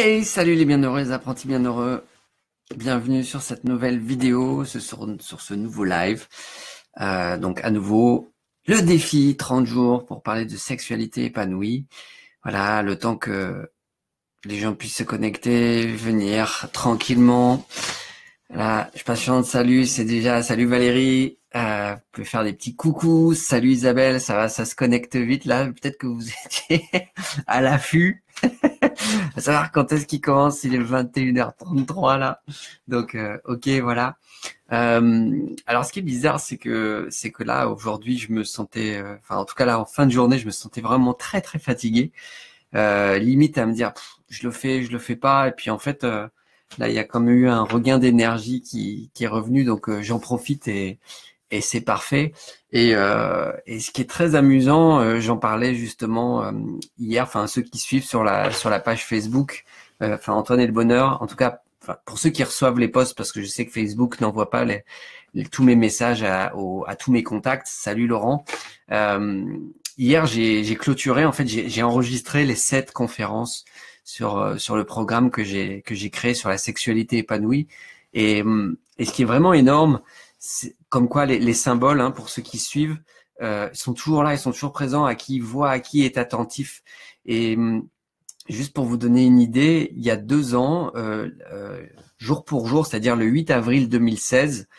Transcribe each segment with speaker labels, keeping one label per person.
Speaker 1: Hey, salut les bienheureux, les apprentis bienheureux. Bienvenue sur cette nouvelle vidéo, sur ce nouveau live. Donc à nouveau, le défi 30 jours pour parler de sexualité épanouie. Voilà, le temps que les gens puissent se connecter, venir tranquillement. Voilà, je patiente, salut, salut Valérie. Vous pouvez faire des petits coucous. Salut Isabelle, ça va, ça se connecte vite là. Peut-être que vous étiez à l'affût. À savoir quand est-ce qu'il commence, il est 21h33 là. Donc ok, voilà. Alors ce qui est bizarre, c'est que là aujourd'hui, je me sentais, enfin en tout cas là en fin de journée, je me sentais vraiment très très fatigué, limite à me dire je le fais pas. Et puis en fait là il y a quand même eu un regain d'énergie qui est revenu, donc j'en profite et c'est parfait. Et ce qui est très amusant, j'en parlais justement hier, enfin ceux qui suivent sur la page Facebook, enfin Antoine et le Bonheur, en tout cas pour ceux qui reçoivent les posts, parce que je sais que Facebook n'envoie pas tous mes messages à tous mes contacts. Salut Laurent. Hier j'ai clôturé, en fait j'ai enregistré les 7 conférences sur le programme que j'ai créé sur la sexualité épanouie. Et ce qui est vraiment énorme, c'est comme quoi les symboles, hein, pour ceux qui suivent, sont toujours là, ils sont toujours présents, à qui voit, à qui est attentif. Et juste pour vous donner une idée, il y a 2 ans, jour pour jour, c'est-à-dire le 8 avril 2016,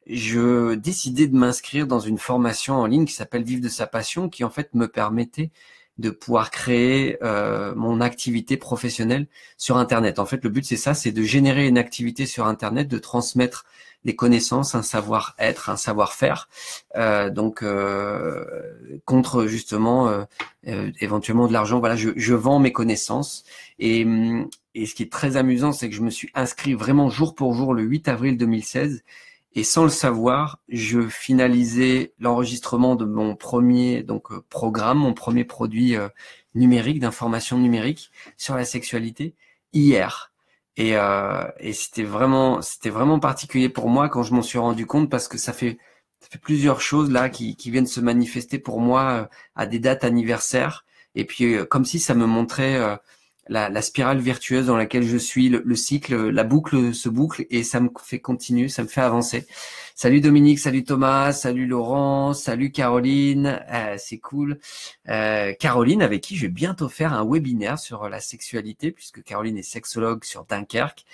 Speaker 1: je décidais de m'inscrire dans une formation en ligne qui s'appelle Vivre de sa passion, qui en fait me permettait de pouvoir créer mon activité professionnelle sur Internet. En fait, le but c'est ça, c'est de générer une activité sur Internet, de transmettre des connaissances, un savoir-être, un savoir-faire, donc contre justement éventuellement de l'argent. Voilà, je vends mes connaissances. Et ce qui est très amusant, c'est que je me suis inscrit vraiment jour pour jour le 8 avril 2016. Et sans le savoir, je finalisais l'enregistrement de mon premier programme, mon premier produit numérique, d'information numérique sur la sexualité hier. Et c'était vraiment particulier pour moi quand je m'en suis rendu compte, parce que ça fait plusieurs choses là qui viennent se manifester pour moi à des dates anniversaires. Et puis comme si ça me montrait la spirale vertueuse dans laquelle je suis, le cycle, la boucle se boucle, et ça me fait continuer, ça me fait avancer. Salut Dominique, salut Thomas, salut Laurent, salut Caroline, c'est cool. Caroline, avec qui je vais bientôt faire un webinaire sur la sexualité, puisque Caroline est sexologue sur Dunkerque.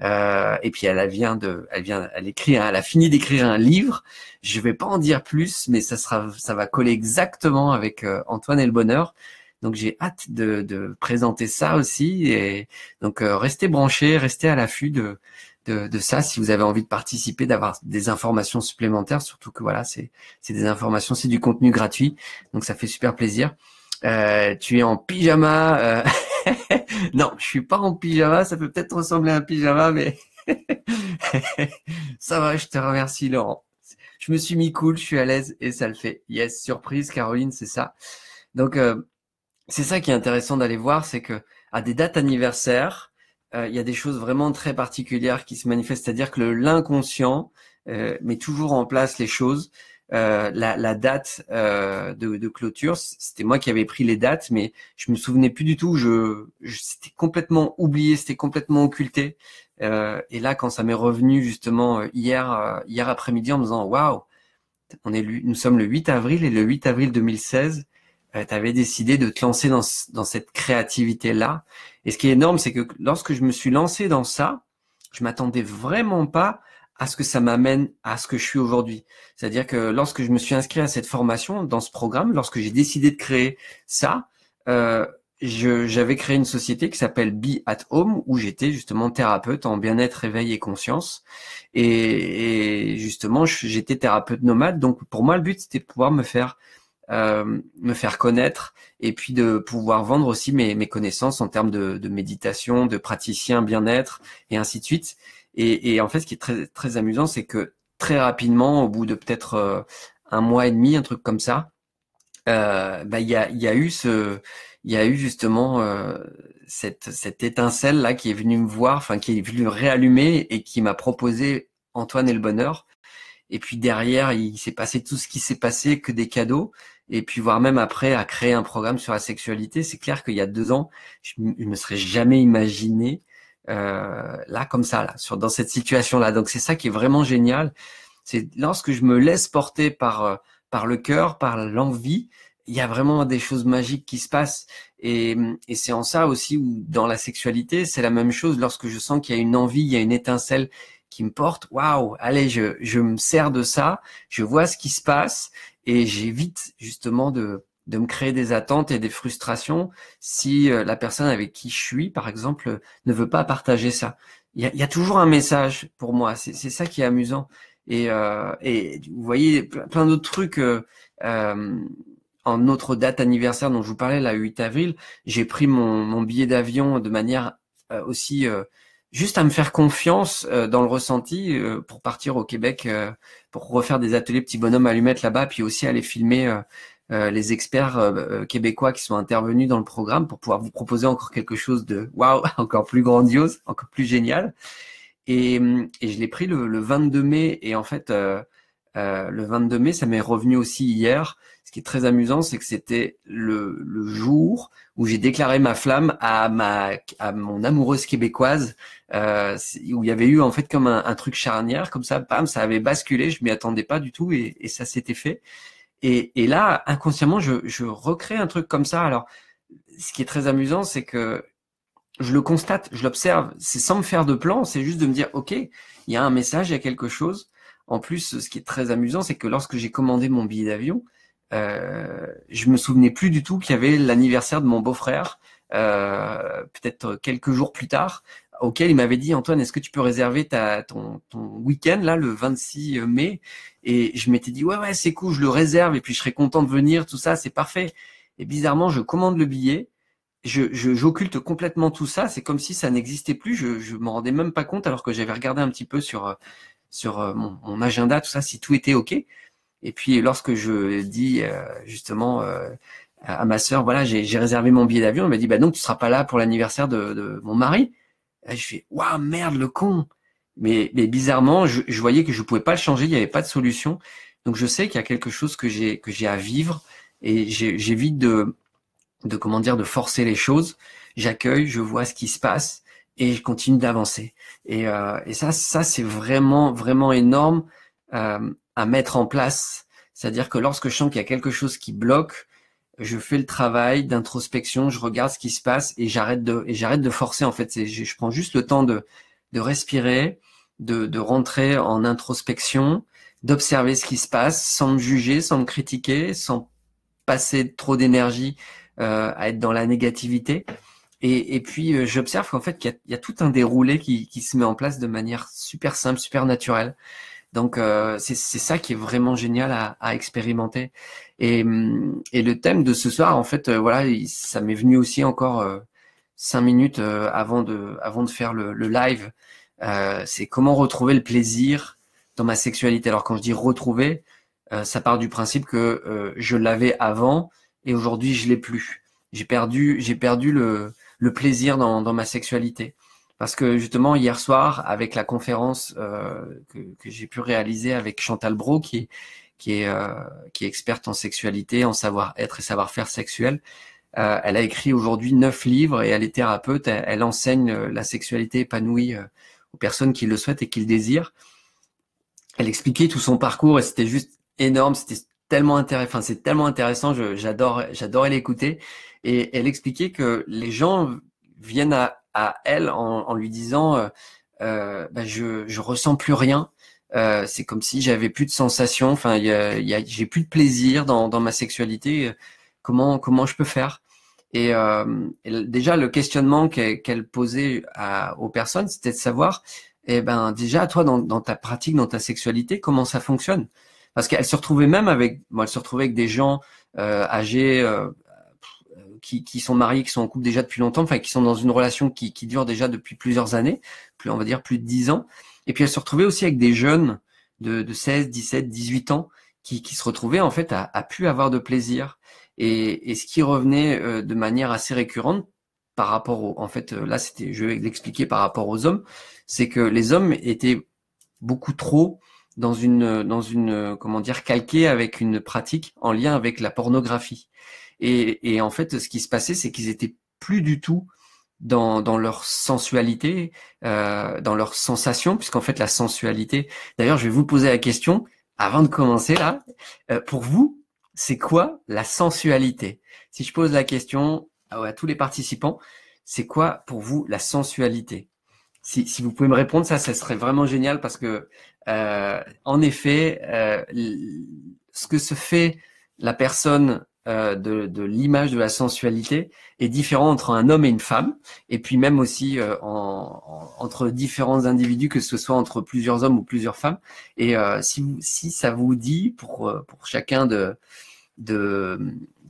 Speaker 1: Et puis elle a fini d'écrire un livre. Je vais pas en dire plus, mais ça va coller exactement avec Antoine et le Bonheur. Donc j'ai hâte de présenter ça aussi. Et donc restez branchés, restez à l'affût de ça si vous avez envie de participer, d'avoir des informations supplémentaires. Surtout que voilà, c'est des informations, c'est du contenu gratuit, donc ça fait super plaisir. Tu es en pyjama. Non, je suis pas en pyjama. Ça peut peut-être ressembler à un pyjama, mais ça va. Je te remercie, Laurent. Je me suis mis cool, je suis à l'aise et ça le fait. Yes, surprise, Caroline, c'est ça. Donc c'est ça qui est intéressant d'aller voir, c'est que à des dates anniversaires, il y a des choses vraiment très particulières qui se manifestent, c'est-à-dire que l'inconscient met toujours en place les choses. La date de clôture, c'était moi qui avais pris les dates, mais je me souvenais plus du tout. C'était complètement oublié, c'était complètement occulté. Et là, quand ça m'est revenu justement hier après-midi, en me disant waouh, nous sommes le 8 avril, et le 8 avril 2016. Tu avais décidé de te lancer dans cette créativité-là. Et ce qui est énorme, c'est que lorsque je me suis lancé dans ça, je m'attendais vraiment pas à ce que ça m'amène à ce que je suis aujourd'hui. C'est-à-dire que lorsque je me suis inscrit à cette formation, dans ce programme, lorsque j'ai décidé de créer ça, j'avais créé une société qui s'appelle Be at Home, où j'étais justement thérapeute en bien-être, éveil et conscience. Et justement, j'étais thérapeute nomade. Donc pour moi, le but, c'était de pouvoir me faire connaître, et puis de pouvoir vendre aussi mes connaissances en termes de méditation, de praticien bien-être, et ainsi de suite. Et en fait, ce qui est très très amusant, c'est que très rapidement, au bout de peut-être 1 mois et demi, un truc comme ça, il y a eu justement cette étincelle là qui est venue me voir, enfin qui est venue réallumer, et qui m'a proposé Antoine et le Bonheur. Et puis derrière, il s'est passé tout ce qui s'est passé, que des cadeaux. et puis voire même après à créer un programme sur la sexualité. C'est clair qu'il y a 2 ans, je me serais jamais imaginé là comme ça, là, dans cette situation-là. Donc c'est ça qui est vraiment génial. C'est lorsque je me laisse porter par le cœur, par l'envie, il y a vraiment des choses magiques qui se passent. Et c'est en ça aussi où dans la sexualité, c'est la même chose. Lorsque je sens qu'il y a une envie, il y a une étincelle qui me porte, waouh, allez, je me sers de ça, je vois ce qui se passe et j'évite justement de me créer des attentes et des frustrations si la personne avec qui je suis, par exemple, ne veut pas partager ça. Il y a toujours un message pour moi, c'est ça qui est amusant. Et vous voyez plein d'autres trucs. En notre date anniversaire dont je vous parlais, la 8 avril, j'ai pris mon billet d'avion de manière aussi juste à me faire confiance dans le ressenti pour partir au Québec, pour refaire des ateliers petits bonhommes allumettes là-bas, puis aussi aller filmer les experts québécois qui sont intervenus dans le programme pour pouvoir vous proposer encore quelque chose de waouh, encore plus grandiose, encore plus génial. Et je l'ai pris le 22 mai et en fait le 22 mai, ça m'est revenu aussi hier. Ce qui est très amusant, c'est que c'était le jour où j'ai déclaré ma flamme à mon amoureuse québécoise, où il y avait eu en fait comme un truc charnière, comme ça, bam, ça avait basculé, je m'y attendais pas du tout et ça s'était fait. Et là, inconsciemment, je recrée un truc comme ça. Alors, ce qui est très amusant, c'est que je le constate, je l'observe, c'est sans me faire de plan, c'est juste de me dire, ok, il y a un message, il y a quelque chose. En plus, ce qui est très amusant, c'est que lorsque j'ai commandé mon billet d'avion, je me souvenais plus du tout qu'il y avait l'anniversaire de mon beau-frère, peut-être quelques jours plus tard, auquel il m'avait dit, Antoine, est-ce que tu peux réserver ton week-end là, le 26 mai? Et je m'étais dit, ouais, c'est cool, je le réserve et puis je serai content de venir, tout ça, c'est parfait. Et bizarrement, je commande le billet. J'occulte complètement tout ça. C'est comme si ça n'existait plus. Je m'en rendais même pas compte alors que j'avais regardé un petit peu sur mon agenda, tout ça, si tout était OK. Et puis lorsque je dis justement à ma sœur, voilà, j'ai réservé mon billet d'avion, elle m'a dit, bah donc tu seras pas là pour l'anniversaire de mon mari. Et je fais, waouh, merde, le con. Mais bizarrement, je voyais que je pouvais pas le changer, il n'y avait pas de solution. Donc je sais qu'il y a quelque chose que j'ai à vivre et j'évite comment dire, de forcer les choses. J'accueille, je vois ce qui se passe et je continue d'avancer. Et ça c'est vraiment, vraiment énorme à mettre en place. C'est-à-dire que lorsque je sens qu'il y a quelque chose qui bloque, je fais le travail d'introspection, je regarde ce qui se passe et j'arrête de forcer. En fait, je prends juste le temps de respirer, de rentrer en introspection, d'observer ce qui se passe sans me juger, sans me critiquer, sans passer trop d'énergie à être dans la négativité. Et puis j'observe qu'en fait il y a tout un déroulé qui se met en place de manière super simple, super naturelle. Donc c'est ça qui est vraiment génial à expérimenter. Et le thème de ce soir, en fait, voilà, ça m'est venu aussi encore 5 minutes avant de faire le live. C'est comment retrouver le plaisir dans ma sexualité. Alors quand je dis retrouver, ça part du principe que je l'avais avant et aujourd'hui je l'ai plus. J'ai perdu le plaisir dans ma sexualité. Parce que justement hier soir, avec la conférence que j'ai pu réaliser avec Chantal Brault, qui est experte en sexualité, en savoir-être et savoir-faire sexuel, elle a écrit aujourd'hui 9 livres et elle est thérapeute. Elle enseigne la sexualité épanouie aux personnes qui le souhaitent et qui le désirent. Elle expliquait tout son parcours et c'était juste énorme, c'était tellement intéressant, enfin c'est tellement intéressant, j'adorais l'écouter. Et elle expliquait que les gens viennent à elle en lui disant bah, je ressens plus rien, c'est comme si j'avais plus de sensations, enfin j'ai plus de plaisir dans ma sexualité, comment je peux faire? Et déjà le questionnement qu'elle posait aux personnes, c'était de savoir, eh ben déjà toi dans ta pratique, dans ta sexualité, comment ça fonctionne? Parce qu'elle se retrouvait même elle se retrouvait avec des gens âgés qui sont mariés, qui sont en couple déjà depuis longtemps, enfin qui sont dans une relation qui dure déjà depuis plusieurs années, on va dire plus de 10 ans. Et puis elle se retrouvait aussi avec des jeunes de 16, 17, 18 ans qui se retrouvaient en fait à plus avoir de plaisir. Et ce qui revenait de manière assez récurrente par rapport en fait là je vais l'expliquer par rapport aux hommes, c'est que les hommes étaient beaucoup trop comment dire, calquée avec une pratique en lien avec la pornographie. Et en fait, ce qui se passait, c'est qu'ils étaient plus du tout dans leur sensualité, dans leur sensation, puisqu'en fait la sensualité. D'ailleurs, je vais vous poser la question avant de commencer là. Pour vous, c'est quoi la sensualité? Si je pose la question à tous les participants, c'est quoi pour vous la sensualité? Si vous pouvez me répondre, ça serait vraiment génial parce que, en effet, ce que se fait la personne de l'image de la sensualité est différent entre un homme et une femme, et puis même aussi entre différents individus, que ce soit entre plusieurs hommes ou plusieurs femmes. Et si ça vous dit pour chacun de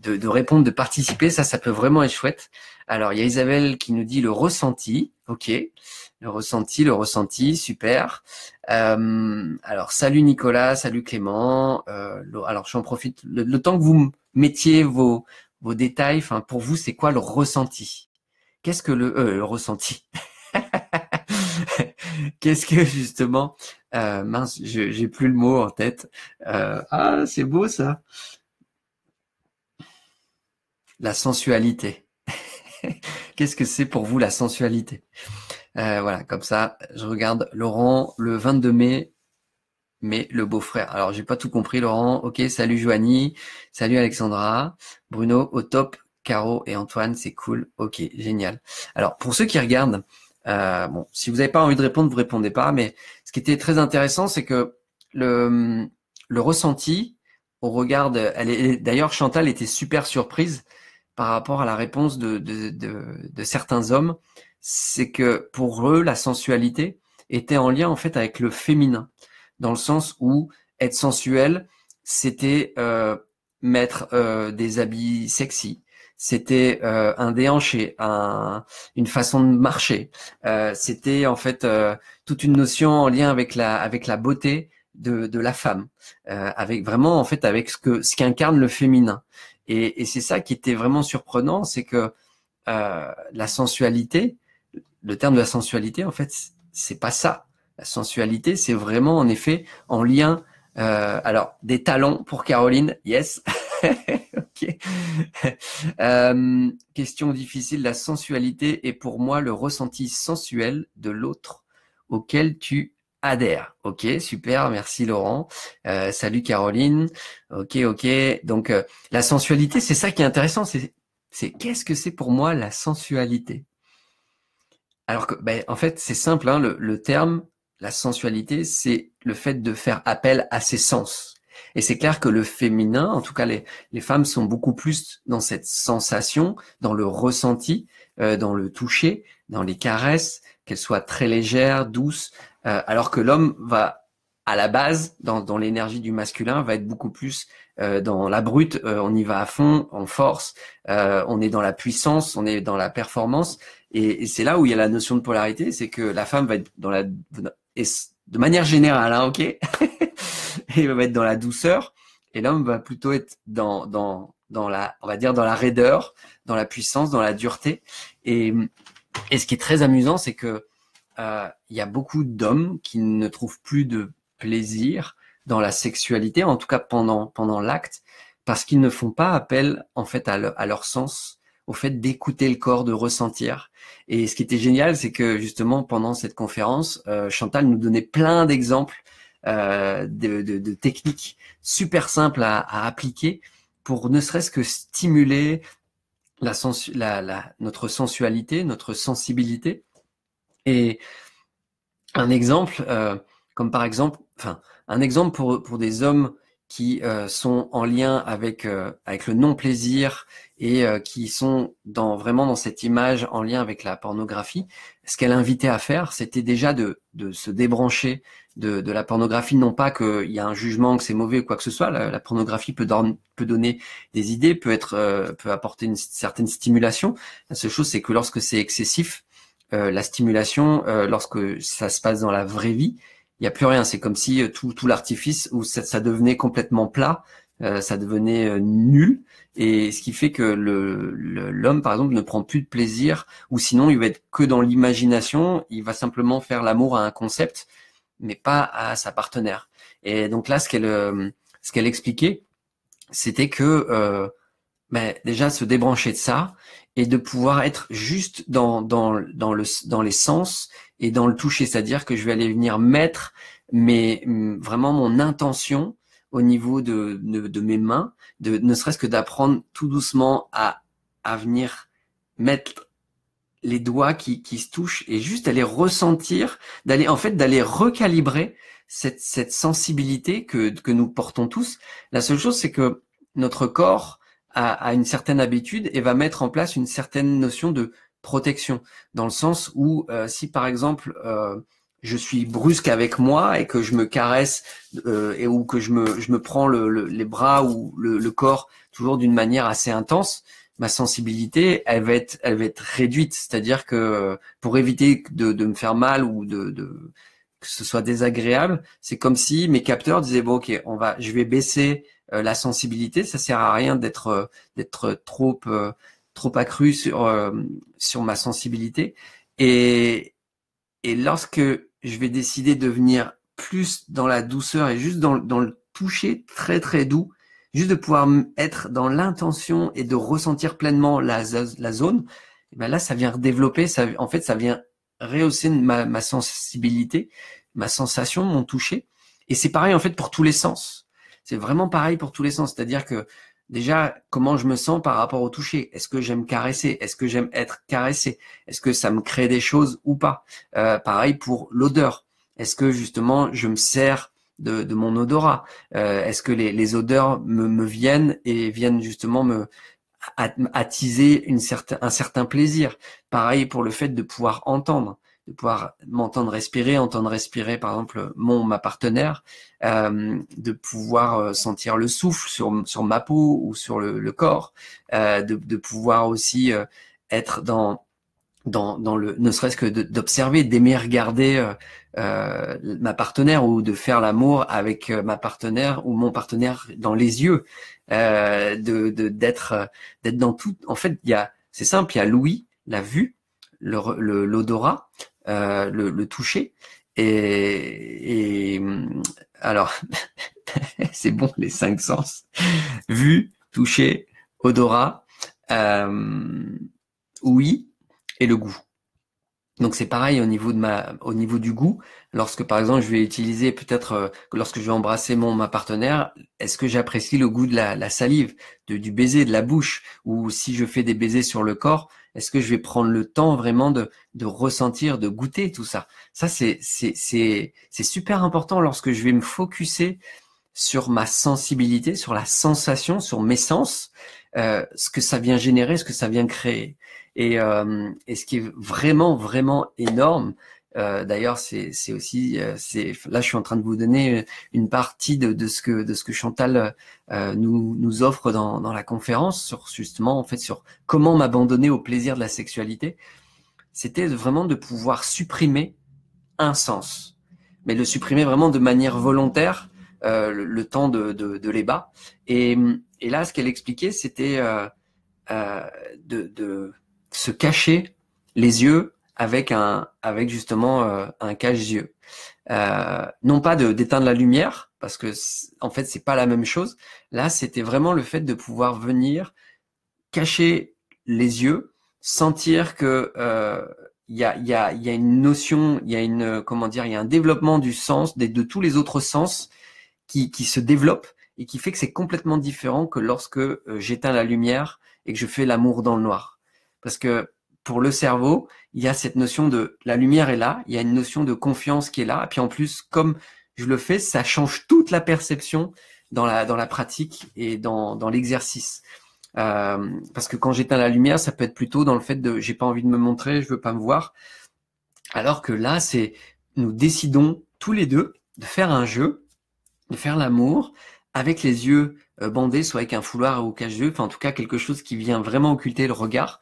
Speaker 1: répondre, de participer, ça peut vraiment être chouette. Alors, il y a Isabelle qui nous dit le ressenti. Ok, le ressenti, super. Alors, salut Nicolas, salut Clément. Alors, j'en profite. Le temps que vous mettiez vos détails, enfin, pour vous, c'est quoi le ressenti? Qu'est-ce que le ressenti? Qu'est-ce que justement, mince, j'ai plus le mot en tête. Ah, c'est beau ça. La sensualité. Qu'est-ce que c'est pour vous la sensualité? Voilà, comme ça, je regarde Laurent, le 22 mai, mais le beau-frère. Alors, j'ai pas tout compris, Laurent. Ok, salut Joanie, salut Alexandra, Bruno, au top, Caro et Antoine, c'est cool. Ok, génial. Alors, pour ceux qui regardent, bon, si vous n'avez pas envie de répondre, vous répondez pas, mais ce qui était très intéressant, c'est que le ressenti, au regard d'ailleurs, Chantal était super surprise par rapport à la réponse de certains hommes, c'est que pour eux, la sensualité était en lien en fait avec le féminin, dans le sens où être sensuel, c'était mettre des habits sexy, c'était un déhanché, une façon de marcher, c'était en fait toute une notion en lien avec la beauté de la femme, avec vraiment en fait avec ce qu'incarne le féminin. Et c'est ça qui était vraiment surprenant, c'est que la sensualité, le terme de la sensualité, en fait, c'est pas ça. La sensualité, c'est vraiment en effet en lien. Alors, des talons pour Caroline, yes. Ok. Question difficile. La sensualité est pour moi le ressenti sensuel de l'autre auquel tu adhères. Ok, super, merci Laurent. Salut Caroline. Ok. Donc la sensualité, c'est ça qui est intéressant. C'est qu'est-ce que c'est pour moi la sensualité? Alors que, ben, en fait, c'est simple, hein, le terme, la sensualité, c'est le fait de faire appel à ses sens. Et c'est clair que le féminin, en tout cas les femmes sont beaucoup plus dans cette sensation, dans le ressenti, dans le toucher, dans les caresses, qu'elles soient très légères, douces, alors que l'homme va, à la base, dans l'énergie du masculin, va être beaucoup plus dans la brute, on y va à fond, en force, on est dans la puissance, on est dans la performance. Et c'est là où il y a la notion de polarité, c'est que la femme va être de manière générale, hein, ok, et va être dans la douceur, et l'homme va plutôt être dans on va dire dans la raideur, dans la puissance, dans la dureté. Et ce qui est très amusant, c'est que il y a beaucoup d'hommes qui ne trouvent plus de plaisir dans la sexualité, en tout cas pendant l'acte, parce qu'ils ne font pas appel en fait à leur sens, au fait d'écouter le corps, de ressentir. Et ce qui était génial, c'est que justement pendant cette conférence, Chantal nous donnait plein d'exemples de techniques super simples à appliquer pour ne serait-ce que stimuler notre sensualité, notre sensibilité. Et un exemple, comme par exemple, un exemple pour des hommes qui sont en lien avec le non-plaisir et qui sont vraiment dans cette image en lien avec la pornographie. Ce qu'elle invitait à faire, c'était déjà de se débrancher de la pornographie, non pas qu'il y a un jugement, que c'est mauvais ou quoi que ce soit. La pornographie peut donner des idées, peut apporter une certaine stimulation. La seule chose, c'est que lorsque c'est excessif, la stimulation, lorsque ça se passe dans la vraie vie, il n'y a plus rien. C'est comme si tout l'artifice, où ça devenait complètement plat, ça devenait nul. Et ce qui fait que l'homme, par exemple, ne prend plus de plaisir, ou sinon il va être que dans l'imagination, il va simplement faire l'amour à un concept, mais pas à sa partenaire. Et donc là, ce qu'elle expliquait, c'était que déjà se débrancher de ça et de pouvoir être juste dans les sens et dans le toucher, c'est-à-dire que je vais aller venir mettre vraiment mon intention au niveau de mes mains, ne serait-ce que d'apprendre tout doucement à venir mettre les doigts qui se touchent et juste d'aller ressentir, d'aller recalibrer cette sensibilité que nous portons tous. La seule chose, c'est que notre corps a une certaine habitude et va mettre en place une certaine notion de protection, dans le sens où si par exemple je suis brusque avec moi et que je me caresse ou que je me prends les bras ou le corps toujours d'une manière assez intense, ma sensibilité, elle va être réduite. C'est-à-dire que pour éviter de me faire mal ou que ce soit désagréable, c'est comme si mes capteurs disaient bon, ok, je vais baisser la sensibilité. Ça sert à rien d'être trop accru sur ma sensibilité. Et lorsque je vais décider de venir plus dans la douceur et juste dans le toucher très très doux, juste de pouvoir être dans l'intention et de ressentir pleinement la zone, et ben là, ça vient redévelopper, ça vient rehausser ma sensibilité, ma sensation, mon toucher. Et c'est pareil, en fait, pour tous les sens. C'est vraiment pareil pour tous les sens. C'est-à-dire que, déjà, comment je me sens par rapport au toucher? Est-ce que j'aime caresser? Est-ce que j'aime être caressé? Est-ce que ça me crée des choses ou pas? Pareil pour l'odeur. Est-ce que, justement, je me sers de mon odorat? Est-ce que les odeurs me viennent et viennent justement me attiser un certain plaisir? Pareil pour le fait de pouvoir entendre, de pouvoir entendre respirer par exemple ma partenaire, de pouvoir sentir le souffle sur ma peau ou sur le corps, de pouvoir aussi être dans ne serait-ce que d'observer, d'aimer regarder ma partenaire ou de faire l'amour avec ma partenaire ou mon partenaire dans les yeux, d'être dans tout. En fait, c'est simple, il y a l'ouïe, la vue, l'odorat, le toucher et alors c'est bon, les 5 sens: vue, toucher, odorat, ouïe et le goût. Donc c'est pareil au niveau du goût. Lorsque par exemple je vais utiliser peut-être lorsque je vais embrasser ma partenaire, est-ce que j'apprécie le goût de la salive, du baiser, de la bouche, ou si je fais des baisers sur le corps, est-ce que je vais prendre le temps vraiment de ressentir, de goûter tout ça? Ça c'est super important lorsque je vais me focuser sur ma sensibilité, sur la sensation, sur mes sens, ce que ça vient générer, ce que ça vient créer. Et ce qui est vraiment, vraiment énorme, d'ailleurs, c'est aussi, là, je suis en train de vous donner une partie de ce que Chantal nous offre dans la conférence sur justement, en fait, sur comment m'abandonner au plaisir de la sexualité. C'était vraiment de pouvoir supprimer un sens, mais le supprimer vraiment de manière volontaire, le temps de l'ébat. Et là, ce qu'elle expliquait, c'était de se cacher les yeux avec justement un cache-yeux. Non pas d'éteindre la lumière, parce que en fait c'est pas la même chose. Là, c'était vraiment le fait de pouvoir venir cacher les yeux, sentir que il y a une notion, il y a il y a un développement du sens, de tous les autres sens qui se développe et qui fait que c'est complètement différent que lorsque j'éteins la lumière et que je fais l'amour dans le noir. Parce que pour le cerveau, il y a cette notion de la lumière est là, il y a une notion de confiance qui est là. Et puis en plus, comme je le fais, ça change toute la perception dans la pratique et dans l'exercice. Parce que quand j'éteins la lumière, ça peut être plutôt dans le fait de j'ai pas envie de me montrer, je veux pas me voir. Alors que là, c'est nous décidons tous les deux de faire un jeu, de faire l'amour avec les yeux bandés, soit avec un foulard ou cache-yeux, enfin en tout cas quelque chose qui vient vraiment occulter le regard,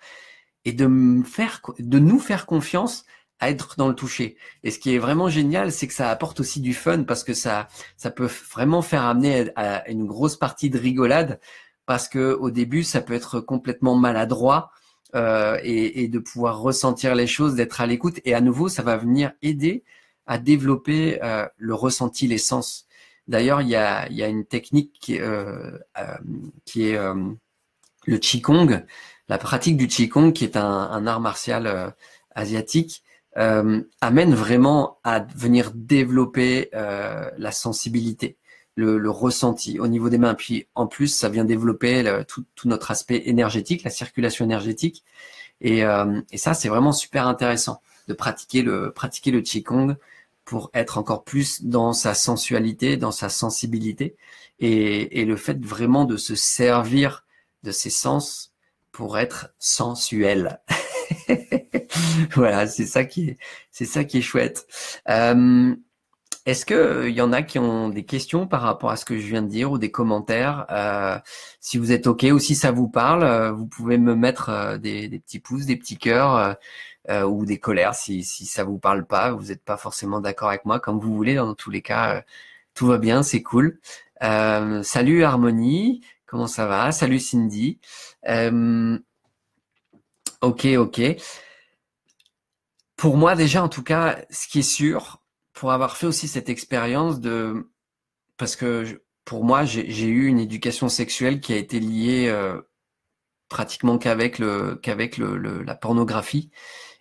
Speaker 1: et de nous faire confiance à être dans le toucher. Et ce qui est vraiment génial, c'est que ça apporte aussi du fun, parce que ça peut vraiment faire amener à une grosse partie de rigolade, parce que au début, ça peut être complètement maladroit, et de pouvoir ressentir les choses, d'être à l'écoute. Et à nouveau, ça va venir aider à développer le ressenti, les sens. D'ailleurs, il y a une technique qui est le Qigong, la pratique du Qigong, qui est un art martial asiatique, amène vraiment à venir développer la sensibilité, le ressenti au niveau des mains. Puis en plus, ça vient développer tout notre aspect énergétique, la circulation énergétique. Et ça, c'est vraiment super intéressant de pratiquer le Qigong pour être encore plus dans sa sensualité, dans sa sensibilité, et le fait vraiment de se servir de ses sens pour être sensuel. Voilà, c'est ça qui est chouette. Est-ce que il y en a qui ont des questions par rapport à ce que je viens de dire ou des commentaires? Si vous êtes OK ou si ça vous parle, vous pouvez me mettre des petits pouces, des petits cœurs ou des colères si ça vous parle pas, vous n'êtes pas forcément d'accord avec moi, comme vous voulez. Dans tous les cas, tout va bien, c'est cool. Salut Harmonie, comment ça va? Salut Cindy. Ok. Pour moi déjà, en tout cas, ce qui est sûr, pour avoir fait aussi cette expérience parce que pour moi, j'ai eu une éducation sexuelle qui a été liée pratiquement qu'avec la pornographie.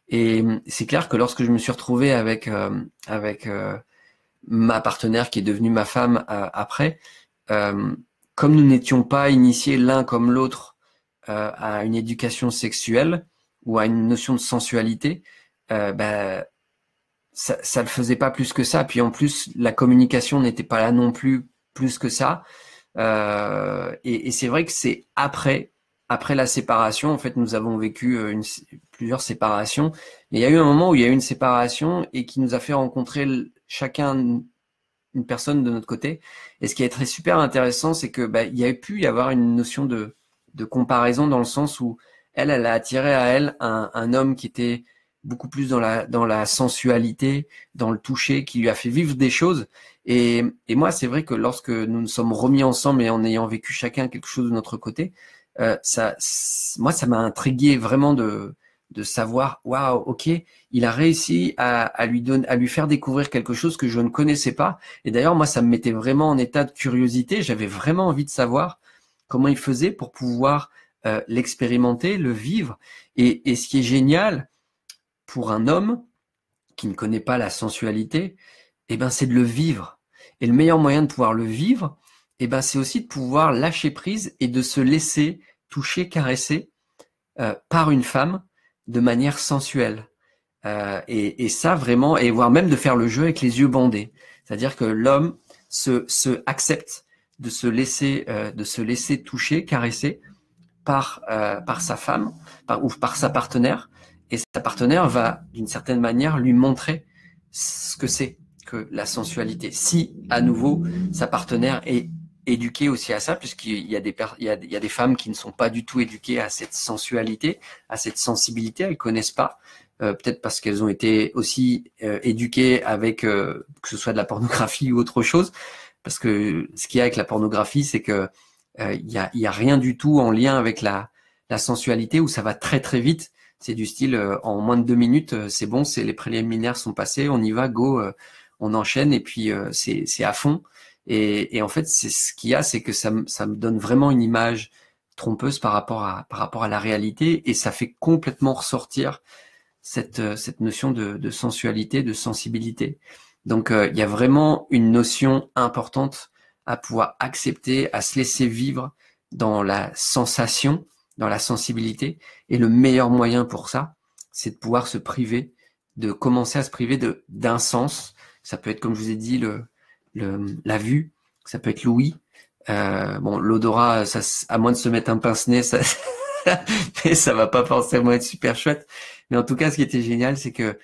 Speaker 1: Et c'est clair que lorsque je me suis retrouvé avec ma partenaire qui est devenue ma femme après, comme nous n'étions pas initiés l'un comme l'autre à une éducation sexuelle ou à une notion de sensualité, ça le faisait pas plus que ça. Puis en plus, la communication n'était pas là non plus que ça. Et c'est vrai que c'est après la séparation, en fait, nous avons vécu plusieurs séparations. Mais il y a eu un moment où il y a eu une séparation et qui nous a fait rencontrer chacun une personne de notre côté. Et ce qui est très super intéressant, c'est que il y a pu y avoir une notion de comparaison dans le sens où elle a attiré à elle un homme qui était beaucoup plus dans la sensualité, dans le toucher, qui lui a fait vivre des choses. Et moi, c'est vrai que lorsque nous nous sommes remis ensemble et en ayant vécu chacun quelque chose de notre côté, moi, ça m'a intrigué vraiment de savoir, waouh, ok, il a réussi à lui faire découvrir quelque chose que je ne connaissais pas. Et d'ailleurs, moi, ça me mettait vraiment en état de curiosité. J'avais vraiment envie de savoir comment il faisait pour pouvoir l'expérimenter, le vivre. Et ce qui est génial pour un homme qui ne connaît pas la sensualité, c'est de le vivre. Et le meilleur moyen de pouvoir le vivre, c'est aussi de pouvoir lâcher prise et de se laisser toucher, caresser par une femme de manière sensuelle. Et ça vraiment, et voire même de faire le jeu avec les yeux bandés. C'est-à-dire que l'homme se accepte de se laisser toucher, caresser par sa femme ou par sa partenaire. Et sa partenaire va, d'une certaine manière, lui montrer ce que c'est que la sensualité. Si, à nouveau, sa partenaire est éduquée aussi à ça, puisqu'il y a des femmes qui ne sont pas du tout éduquées à cette sensualité, à cette sensibilité, elles connaissent pas. Peut-être parce qu'elles ont été aussi éduquées avec que ce soit de la pornographie ou autre chose. Parce que ce qu'il y a avec la pornographie, c'est que il y a rien du tout en lien avec la sensualité, où ça va très très vite. C'est du style en moins de 2 minutes, c'est bon, les préliminaires sont passés, on y va, go, on enchaîne et puis c'est à fond. Et en fait, c'est ce qu'il y a, c'est que ça me donne vraiment une image trompeuse par rapport à la réalité, et ça fait complètement ressortir cette notion de sensualité, de sensibilité. Donc il y a vraiment une notion importante à pouvoir accepter, à se laisser vivre dans la sensation, dans la sensibilité. Et le meilleur moyen pour ça, c'est de pouvoir se priver, de commencer à se priver d'un sens. Ça peut être, comme je vous ai dit, la vue, ça peut être l'ouïe. Bon, l'odorat, à moins de se mettre un pince-nez, ça, mais ça va pas forcément être super chouette. Mais en tout cas, ce qui était génial, c'est que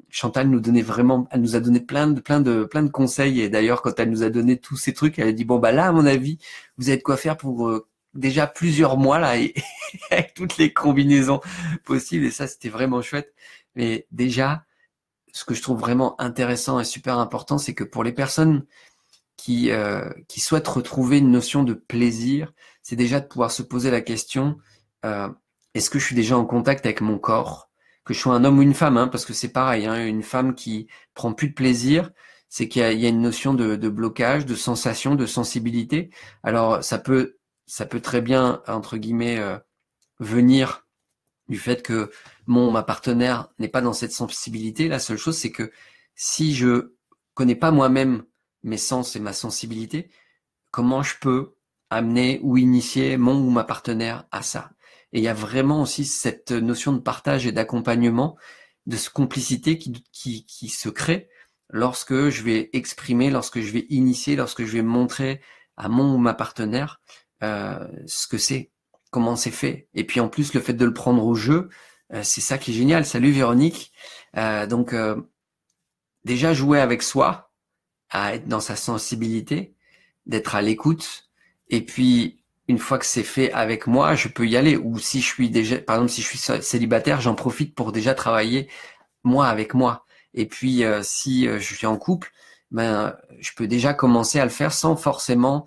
Speaker 1: Chantal elle nous a donné plein de conseils. Et d'ailleurs, quand elle nous a donné tous ces trucs, elle a dit bon là, à mon avis, vous avez de quoi faire pour déjà plusieurs mois là, et avec toutes les combinaisons possibles. Et ça, c'était vraiment chouette. Mais déjà, ce que je trouve vraiment intéressant et super important, c'est que pour les personnes qui souhaitent retrouver une notion de plaisir, c'est déjà de pouvoir se poser la question, est-ce que je suis déjà en contact avec mon corps, que je sois un homme ou une femme, parce que c'est pareil, une femme qui prend plus de plaisir, c'est qu'il y a une notion de blocage, de sensation, de sensibilité. Alors ça peut très bien, entre guillemets, venir du fait que ma partenaire n'est pas dans cette sensibilité. La seule chose, c'est que si je connais pas moi-même mes sens et ma sensibilité, comment je peux amener ou initier mon ou ma partenaire à ça? Et il y a vraiment aussi cette notion de partage et d'accompagnement, de complicité qui se crée lorsque je vais exprimer, lorsque je vais initier, lorsque je vais montrer à mon ou ma partenaire ce que c'est, comment c'est fait. Et puis en plus, le fait de le prendre au jeu, c'est ça qui est génial. Salut Véronique. Donc déjà jouer avec soi, à être dans sa sensibilité, d'être à l'écoute. Et puis une fois que c'est fait avec moi, je peux y aller. Ou si je suis déjà, par exemple, si je suis célibataire, j'en profite pour déjà travailler moi avec moi. Et puis si je suis en couple, ben je peux déjà commencer à le faire sans forcément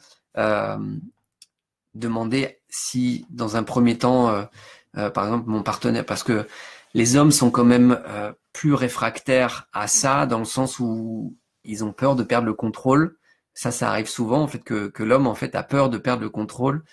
Speaker 1: demander si dans un premier temps, par exemple mon partenaire, parce que les hommes sont quand même plus réfractaires à ça, dans le sens où ils ont peur de perdre le contrôle. Ça arrive souvent en fait que l'homme en fait a peur de perdre le contrôle.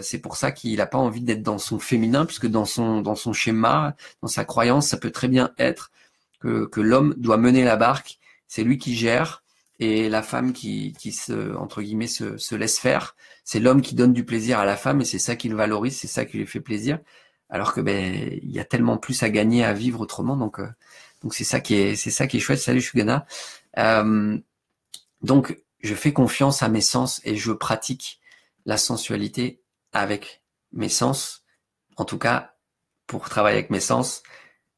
Speaker 1: C'est pour ça qu'il n'a pas envie d'être dans son féminin, puisque dans son schéma, dans sa croyance, ça peut très bien être que l'homme doit mener la barque, c'est lui qui gère, et la femme qui se, entre guillemets, se laisse faire. C'est l'homme qui donne du plaisir à la femme, et c'est ça qui le valorise, c'est ça qui lui fait plaisir. Alors que il y a tellement plus à gagner, à vivre autrement. Donc c'est ça qui est chouette. Salut Shugana. Donc je fais confiance à mes sens et je pratique la sensualité avec mes sens. En tout cas, pour travailler avec mes sens,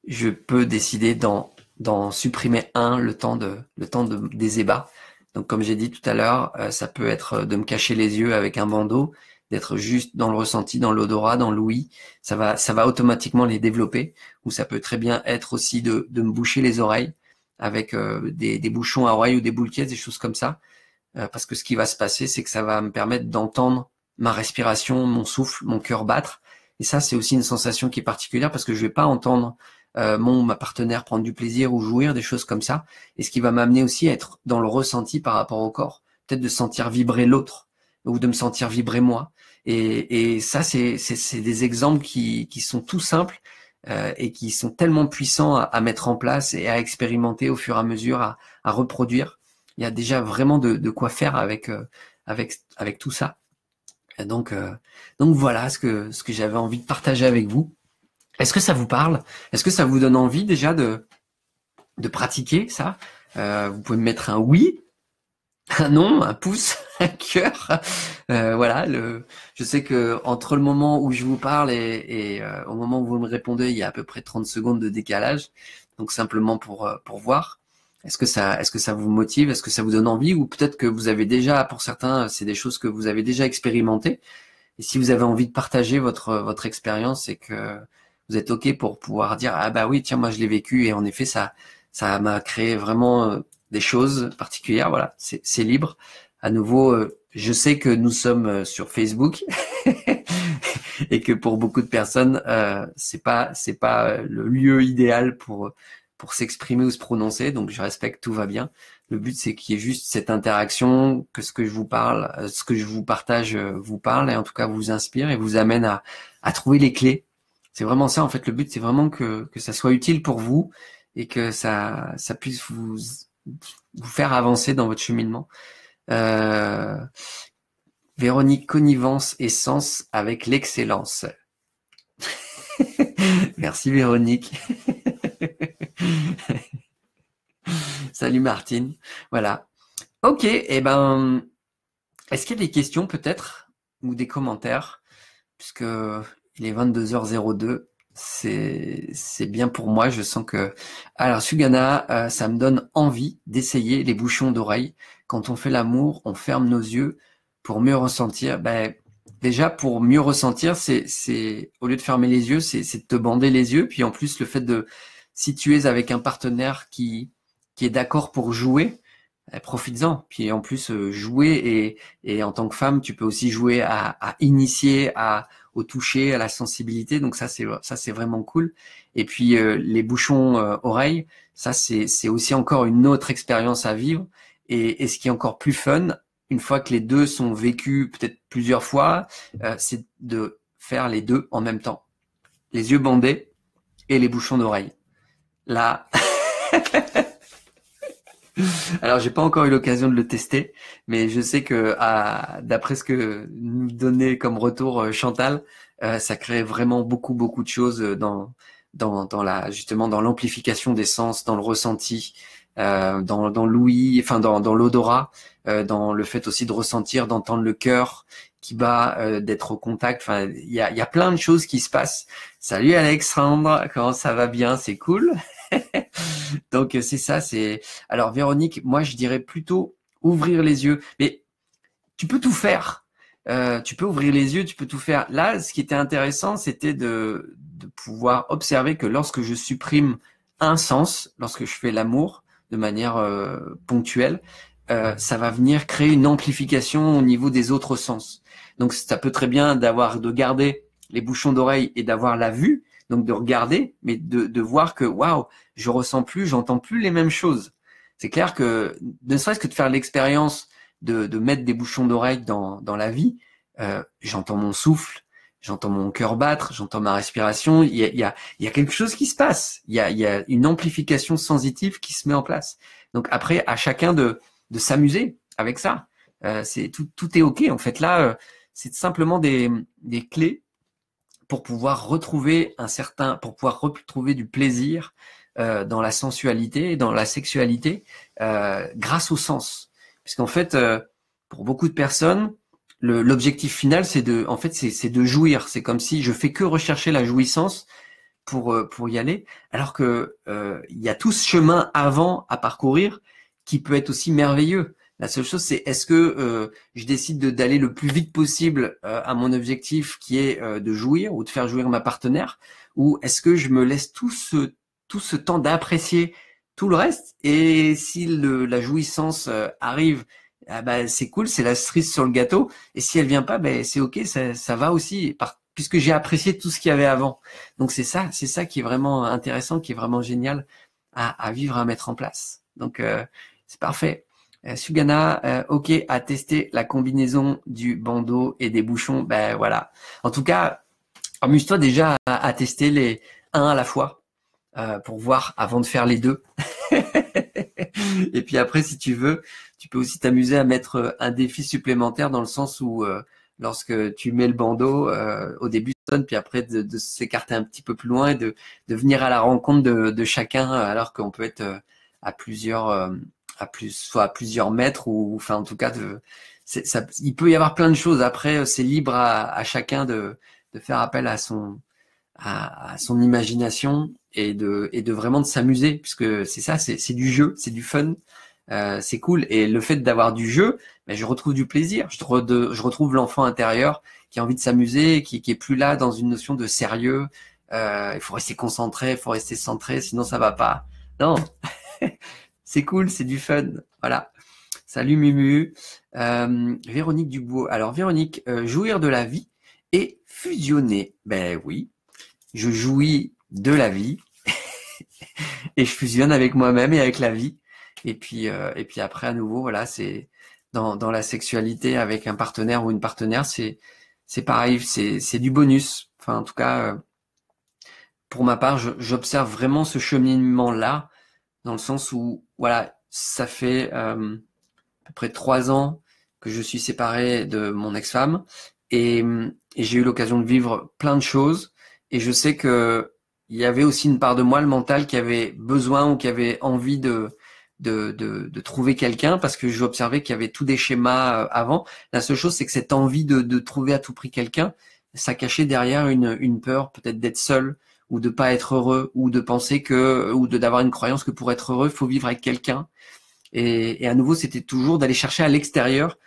Speaker 1: je peux décider d'en supprimer le temps des ébats. Donc comme j'ai dit tout à l'heure, ça peut être de me cacher les yeux avec un bandeau, d'être juste dans le ressenti, dans l'odorat, dans l'ouïe. Ça va automatiquement les développer. Ou ça peut très bien être aussi de me boucher les oreilles avec des bouchons à oreilles ou des boules des choses comme ça. Parce que ce qui va se passer, c'est que ça va me permettre d'entendre ma respiration, mon souffle, mon cœur battre. Et ça, c'est aussi une sensation qui est particulière parce que je vais pas entendre mon ou ma partenaire prendre du plaisir ou jouir, des choses comme ça. Et ce qui va m'amener aussi à être dans le ressenti par rapport au corps. Peut-être de sentir vibrer l'autre ou de me sentir vibrer moi. Et ça, c'est des exemples qui sont tout simples et qui sont tellement puissants à mettre en place et à expérimenter au fur et à mesure, à reproduire. Il y a déjà vraiment de quoi faire avec tout ça. Et donc voilà ce que j'avais envie de partager avec vous. Est-ce que ça vous parle? Est-ce que ça vous donne envie déjà de pratiquer ça? Vous pouvez me mettre un oui, un non, un pouce, un cœur. Voilà. Je sais que entre le moment où je vous parle et au moment où vous me répondez, il y a à peu près 30 secondes de décalage. Donc simplement pour voir. Est-ce que ça vous motive? Est-ce que ça vous donne envie? Ou peut-être que vous avez déjà, pour certains, c'est des choses que vous avez déjà expérimentées. Et si vous avez envie de partager votre expérience et que vous êtes OK pour pouvoir dire, ah bah oui, tiens, moi je l'ai vécu et en effet, ça m'a créé vraiment des choses particulières. Voilà, c'est libre. À nouveau, je sais que nous sommes sur Facebook et que pour beaucoup de personnes, c'est pas le lieu idéal pour s'exprimer ou se prononcer. Donc je respecte, tout va bien. Le but, c'est qu'il y ait juste cette interaction, que ce que je vous parle, ce que je vous partage vous parle et en tout cas vous inspire et vous amène à trouver les clés. C'est vraiment ça, en fait. Le but, c'est vraiment que ça soit utile pour vous et que ça puisse vous faire avancer dans votre cheminement. Véronique, connivence et sens avec l'excellence. Merci Véronique. Salut Martine. Voilà. Ok, et ben, est-ce qu'il y a des questions peut-être ou des commentaires? Puisque il est 22h02, c'est bien pour moi. Je sens que... Alors Sugana, ça me donne envie d'essayer les bouchons d'oreilles. Quand on fait l'amour, on ferme nos yeux pour mieux ressentir. Ben, déjà, pour mieux ressentir, c'est au lieu de fermer les yeux, c'est de te bander les yeux. Puis en plus, le fait de, si tu es avec un partenaire qui est d'accord pour jouer, profites-en. Puis en plus, jouer et en tant que femme, tu peux aussi jouer à initier au toucher, à la sensibilité. Donc ça c'est vraiment cool. Et puis les bouchons oreilles, ça c'est aussi encore une autre expérience à vivre. Et ce qui est encore plus fun, une fois que les deux sont vécus peut-être plusieurs fois, c'est de faire les deux en même temps. Les yeux bandés et les bouchons d'oreilles. Là, alors j'ai pas encore eu l'occasion de le tester, mais je sais que d'après ce que nous donnait comme retour Chantal, ça crée vraiment beaucoup de choses justement dans l'amplification des sens, dans le ressenti, dans l'ouïe, enfin dans l'odorat, dans le fait aussi de ressentir, d'entendre le cœur qui bat, d'être au contact. Enfin, il y a plein de choses qui se passent. Salut Alexandre, comment ça va bien? C'est cool. Donc c'est ça, alors Véronique, moi je dirais plutôt ouvrir les yeux. Mais tu peux tout faire. Tu peux ouvrir les yeux, tu peux tout faire. Là, ce qui était intéressant, c'était de pouvoir observer que lorsque je supprime un sens, lorsque je fais l'amour de manière ponctuelle, ça va venir créer une amplification au niveau des autres sens. Donc ça peut très bien de garder les bouchons d'oreille et d'avoir la vue, donc de regarder, mais de voir que waouh, je ressens plus, j'entends plus les mêmes choses. C'est clair que ne serait-ce que de faire l'expérience de mettre des bouchons d'oreille dans la vie, j'entends mon souffle, j'entends mon cœur battre, j'entends ma respiration, il y a quelque chose qui se passe, il y a une amplification sensitive qui se met en place. Donc après, à chacun de s'amuser avec ça. C'est tout est ok en fait. Là, c'est simplement des clés pour pouvoir retrouver du plaisir dans la sensualité, dans la sexualité, grâce au sens. Puisqu'en fait, pour beaucoup de personnes, l'objectif final, c'est de jouir. C'est comme si je fais que rechercher la jouissance pour y aller, alors que il y a tout ce chemin avant à parcourir qui peut être aussi merveilleux. La seule chose, c'est est-ce que je décide d'aller le plus vite possible à mon objectif qui est de jouir ou de faire jouir ma partenaire, ou est-ce que je me laisse tout ce temps d'apprécier tout le reste, et si la jouissance arrive, ah bah, c'est cool, c'est la cerise sur le gâteau, et si elle vient pas, ben c'est ok, ça va aussi, puisque j'ai apprécié tout ce qu'il y avait avant. Donc c'est ça qui est vraiment intéressant, qui est vraiment génial à vivre, à mettre en place. Donc c'est parfait. Sugana, ok, à tester la combinaison du bandeau et des bouchons. Ben voilà. En tout cas, amuse-toi déjà à tester les un à la fois pour voir avant de faire les deux. Et puis après, si tu veux, tu peux aussi t'amuser à mettre un défi supplémentaire dans le sens où lorsque tu mets le bandeau au début, puis après de s'écarter un petit peu plus loin et de venir à la rencontre de chacun, alors qu'on peut être à plusieurs soit à plusieurs mètres, ou enfin en tout cas il peut y avoir plein de choses. Après, c'est libre à chacun de faire appel à son imagination et de vraiment de s'amuser, puisque c'est ça, c'est du jeu, c'est du fun, c'est cool. Et le fait d'avoir du jeu, ben, je retrouve du plaisir, je retrouve l'enfant intérieur qui a envie de s'amuser, qui est plus là dans une notion de sérieux. Il faut rester concentré, il faut rester centré, sinon ça va pas. Non. C'est cool, c'est du fun. Voilà. Salut Mumu. Véronique Dubois. Alors Véronique, jouir de la vie et fusionner. Ben oui, je jouis de la vie et je fusionne avec moi-même et avec la vie. Et puis après à nouveau, voilà, c'est dans la sexualité avec un partenaire ou une partenaire, c'est pareil, c'est du bonus. Enfin en tout cas, pour ma part, j'observe vraiment ce cheminement-là, dans le sens où, voilà, ça fait à peu près 3 ans que je suis séparé de mon ex-femme, et j'ai eu l'occasion de vivre plein de choses, et je sais que il y avait aussi une part de moi, le mental, qui avait besoin ou qui avait envie de trouver quelqu'un, parce que j'observais qu'il y avait tous des schémas avant. La seule chose, c'est que cette envie de trouver à tout prix quelqu'un, ça cachait derrière une peur peut-être d'être seul, ou de pas être heureux, ou de penser d'avoir une croyance que pour être heureux, il faut vivre avec quelqu'un. Et à nouveau, c'était toujours d'aller chercher à l'extérieur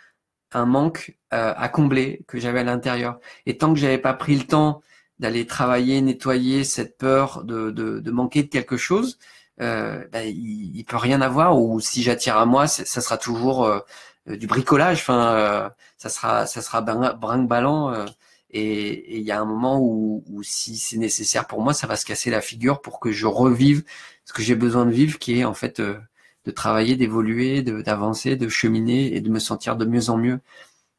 Speaker 1: un manque à combler que j'avais à l'intérieur. Et tant que j'avais pas pris le temps d'aller travailler, nettoyer cette peur de manquer de quelque chose, il peut rien avoir. Ou si j'attire à moi, ça sera toujours du bricolage. Enfin, ça sera brinque-ballant. Et il y a un moment où si c'est nécessaire pour moi, ça va se casser la figure pour que je revive ce que j'ai besoin de vivre, qui est en fait de travailler, d'évoluer, d'avancer, de cheminer et de me sentir de mieux en mieux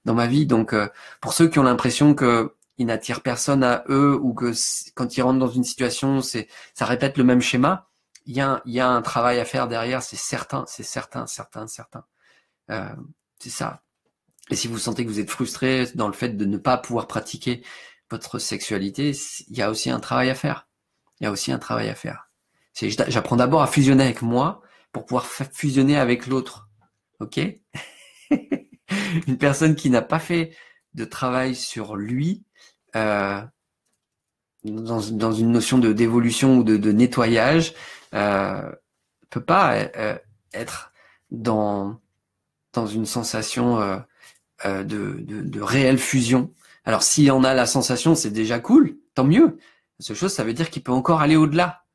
Speaker 1: dans ma vie. Donc, pour ceux qui ont l'impression que ils n'attirent personne à eux ou que quand ils rentrent dans une situation, ça répète le même schéma, il y a un travail à faire derrière, c'est certain, certain. C'est ça. Et si vous sentez que vous êtes frustré dans le fait de ne pas pouvoir pratiquer votre sexualité, il y a aussi un travail à faire. Il y a aussi un travail à faire. J'apprends d'abord à fusionner avec moi pour pouvoir fusionner avec l'autre. Ok? Une personne qui n'a pas fait de travail sur lui, dans une notion d'évolution ou de nettoyage, peut pas être dans une sensation de réelle fusion. Alors s'il en a la sensation, c'est déjà cool, tant mieux. La seule chose, ça veut dire qu'il peut encore aller au-delà.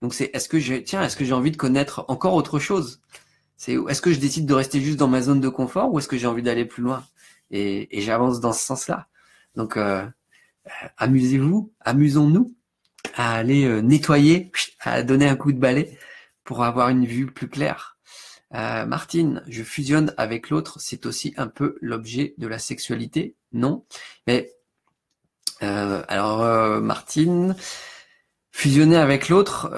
Speaker 1: Donc est-ce que j'ai envie de connaître encore autre chose? Est-ce que je décide de rester juste dans ma zone de confort ou est-ce que j'ai envie d'aller plus loin? Et j'avance dans ce sens-là. Donc amusez-vous, amusons-nous à aller nettoyer, à donner un coup de balai pour avoir une vue plus claire. Martine, je fusionne avec l'autre, c'est aussi un peu l'objet de la sexualité, non? Mais Martine, fusionner avec l'autre,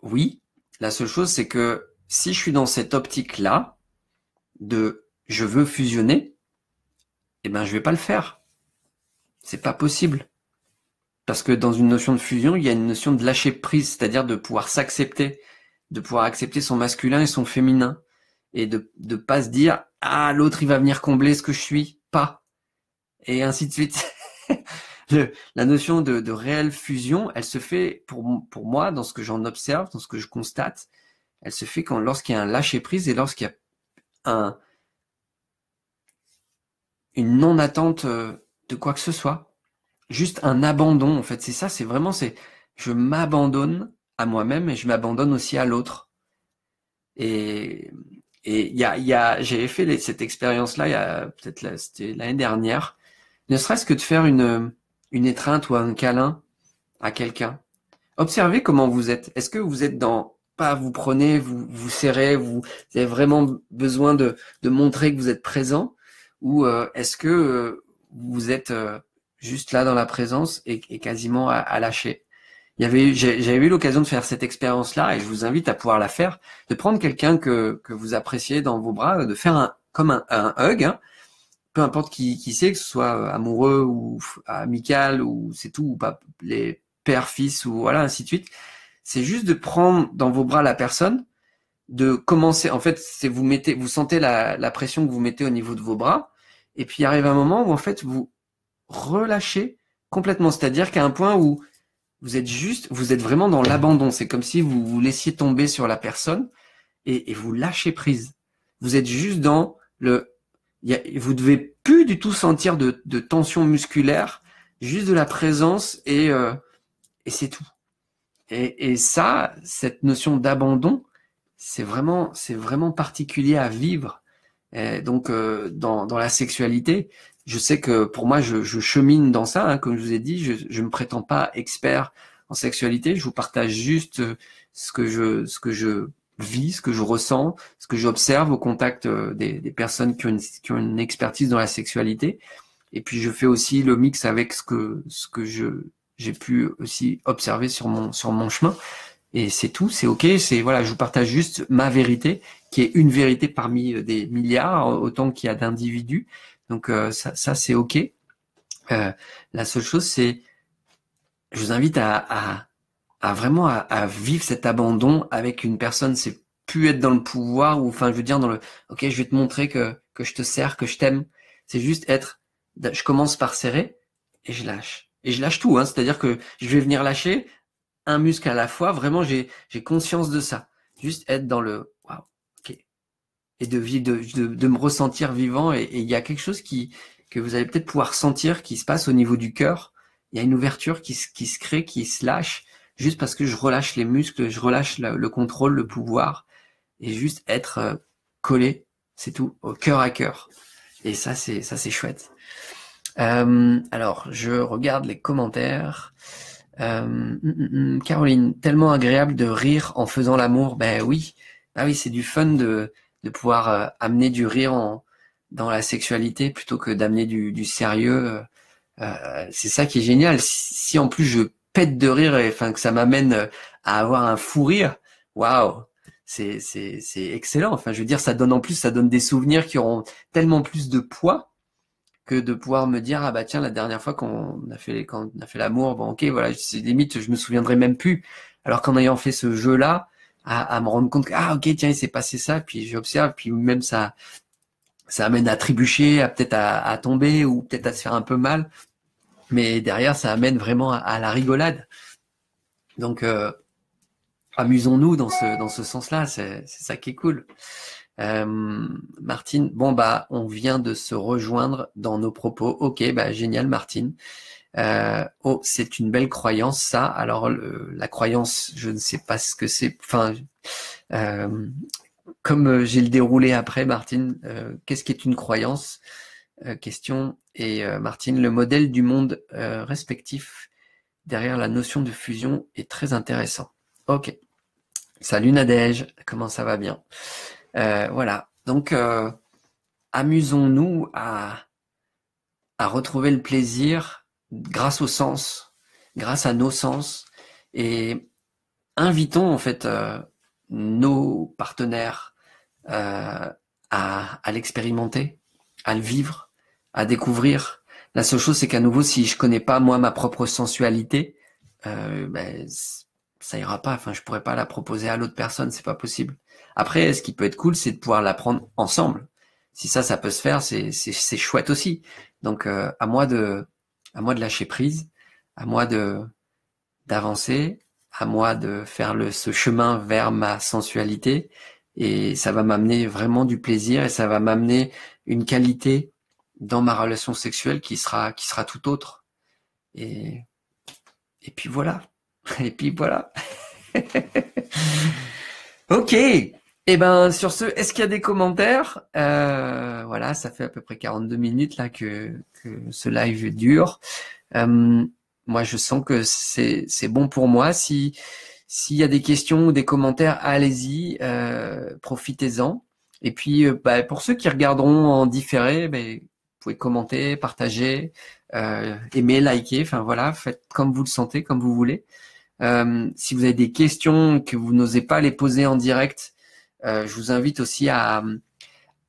Speaker 1: oui. La seule chose, c'est que si je suis dans cette optique-là de je veux fusionner, eh ben je vais pas le faire. C'est pas possible. Parce que dans une notion de fusion, il y a une notion de lâcher prise, c'est-à-dire de pouvoir s'accepter, de pouvoir accepter son masculin et son féminin, et de pas se dire ah l'autre il va venir combler ce que je suis, pas, et ainsi de suite. La notion de réelle fusion, elle se fait pour moi dans ce que j'en observe, dans ce que je constate, elle se fait lorsqu'il y a un lâcher prise et lorsqu'il y a une non attente de quoi que ce soit. Juste un abandon, en fait, c'est ça, je m'abandonne à moi-même et je m'abandonne aussi à l'autre. Et j'avais fait cette expérience-là, c'était l'année dernière, ne serait-ce que de faire une étreinte ou un câlin à quelqu'un. Observez comment vous êtes. Est-ce que vous êtes pas vous prenez, vous serrez, vous avez vraiment besoin de montrer que vous êtes présent, ou est-ce que vous êtes juste là dans la présence et quasiment à lâcher. J'avais eu l'occasion de faire cette expérience-là et je vous invite à pouvoir la faire, de prendre quelqu'un que vous appréciez dans vos bras, de faire comme un hug, hein, peu importe qui c'est, que ce soit amoureux ou amical ou c'est tout, ou pas les pères, fils ou voilà, ainsi de suite. C'est juste de prendre dans vos bras la personne, de commencer, en fait, vous sentez la pression que vous mettez au niveau de vos bras, et puis il arrive un moment où en fait vous relâchez complètement, c'est-à-dire qu'à un point où vous êtes vraiment dans l'abandon, c'est comme si vous vous laissiez tomber sur la personne et vous lâchez prise. Vous êtes juste dans vous devez plus du tout sentir de tension musculaire, juste de la présence et c'est tout. Et ça, cette notion d'abandon, c'est vraiment particulier à vivre. Et donc dans la sexualité, je sais que pour moi, je chemine dans ça, hein, comme je vous ai dit, je me prétends pas expert en sexualité, je vous partage juste ce que je vis, ce que je ressens, ce que j'observe au contact des personnes qui ont une expertise dans la sexualité. Et puis je fais aussi le mix avec ce que j'ai pu aussi observer sur mon chemin. Et c'est tout, c'est ok, voilà, je vous partage juste ma vérité, qui est une vérité parmi des milliards, autant qu'il y a d'individus. Donc ça c'est ok. La seule chose, c'est, je vous invite à vraiment à vivre cet abandon avec une personne. C'est plus être dans le pouvoir ou, enfin, je veux dire dans ok, je vais te montrer que je te sers, que je t'aime. C'est juste je commence par serrer et je lâche tout, hein. C'est-à-dire que je vais venir lâcher un muscle à la fois. Vraiment, j'ai conscience de ça. Juste être dans le waouh, ok, et de me ressentir vivant. Et il y a quelque chose que vous allez peut-être pouvoir sentir qui se passe au niveau du cœur. Il y a une ouverture qui se crée, qui se lâche, juste parce que je relâche les muscles, je relâche le contrôle, le pouvoir, et juste être collé, c'est tout, au cœur à cœur. Et ça c'est chouette. Alors, je regarde les commentaires. Caroline, tellement agréable de rire en faisant l'amour. Ben oui, ah oui, c'est du fun de pouvoir amener du rire dans la sexualité plutôt que d'amener du sérieux. C'est ça qui est génial. Si en plus je pète de rire et enfin que ça m'amène à avoir un fou rire, waouh, c'est excellent. Enfin, je veux dire, ça donne des souvenirs qui auront tellement plus de poids que de pouvoir me dire ah bah tiens la dernière fois quand on a fait l'amour, bon ok voilà, c'est limite je me souviendrai même plus. Alors qu'en ayant fait ce jeu-là, à me rendre compte que ah ok tiens il s'est passé ça, puis j'observe, puis même ça amène à trébucher, à peut-être à tomber ou peut-être à se faire un peu mal, mais derrière ça amène vraiment à la rigolade. Donc amusons-nous dans ce sens-là, c'est ça qui est cool. Martine, bon bah on vient de se rejoindre dans nos propos. Ok, bah génial Martine. Oh, c'est une belle croyance ça. Alors la croyance, je ne sais pas ce que c'est. Enfin, comme j'ai le déroulé après, Martine, qu'est-ce qui est une croyance? Question. Et Martine, le modèle du monde respectif derrière la notion de fusion est très intéressant. Ok. Salut Nadège, comment ça va bien? Voilà. Donc, amusons-nous à retrouver le plaisir grâce au sens, grâce à nos sens, et invitons en fait nos partenaires à l'expérimenter, à le vivre, à découvrir. La seule chose, c'est qu'à nouveau, si je connais pas moi ma propre sensualité, ben, ça ira pas. Enfin, je pourrais pas la proposer à l'autre personne, c'est pas possible. Après, ce qui peut être cool, c'est de pouvoir l'apprendre ensemble. Si ça peut se faire, c'est chouette aussi. Donc, à moi de lâcher prise, à moi d'avancer, à moi de faire ce chemin vers ma sensualité, et ça va m'amener vraiment du plaisir et ça va m'amener une qualité dans ma relation sexuelle qui sera tout autre. Et, et puis voilà. Et puis voilà. Ok. Et ben sur ce, est-ce qu'il y a des commentaires? Voilà, ça fait à peu près 42 minutes là que ce live dure. Moi, je sens que c'est bon pour moi. S'il y a des questions ou des commentaires, allez-y, profitez-en. Et puis, bah, pour ceux qui regarderont en différé, bah, vous pouvez commenter, partager, aimer, liker. Enfin voilà, faites comme vous le sentez, comme vous voulez. Si vous avez des questions que vous n'osez pas les poser en direct, je vous invite aussi à